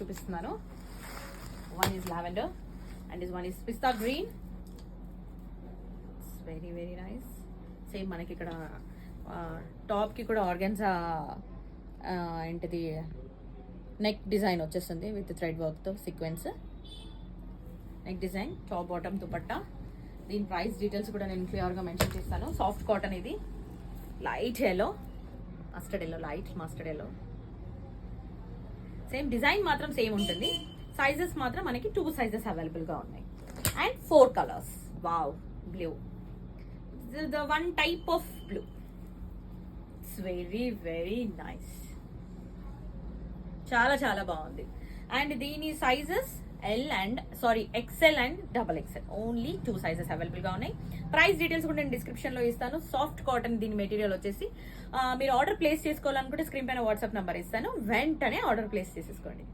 చూపిస్తున్నాను. One is lavender and one is pista green. It's very very nice. Same మనకి ఇక్కడ టాప్కి కూడా organza ఏంటిది నెక్ డిజైన్ వచ్చేస్తుంది విత్ థ్రెడ్ వర్క్తో sequence neck design, top bottom dupatta. దీని ప్రైస్ డీటెయిల్స్ కూడా నేను క్లియర్గా మెన్షన్ చేస్తాను. సాఫ్ట్ కాటన్, ఇది light yellow, mustard yellow, light mustard yellow. Same design మాత్రం సేమ్ ఉంటుంది. సైజెస్ మాత్రం మనకి 2 సైజెస్ అవైలబుల్గా ఉన్నాయి and 4 colours. Wow, blue, the one type of blue. It's very very nice. చాలా చాలా బాగుంది. అండ్ దీని sizes XL and XXL, only 2 sizes available గా ఉన్నాయి. ప్రైస్ డీటెయిల్స్ కూడా నేను డిస్క్రిప్షన్ లో ఇస్తాను. సాఫ్ట్ కాటన్ దీని మెటీరియల్ వచ్చేసి. మీరు ఆర్డర్ ప్లేస్ చేసుకోవాలనుకుంటే స్క్రీన్ పైన వాట్సాప్ నెంబర్ ఇస్తాను, వెంటనే ఆర్డర్ ప్లేస్ చేసేసుకోండి.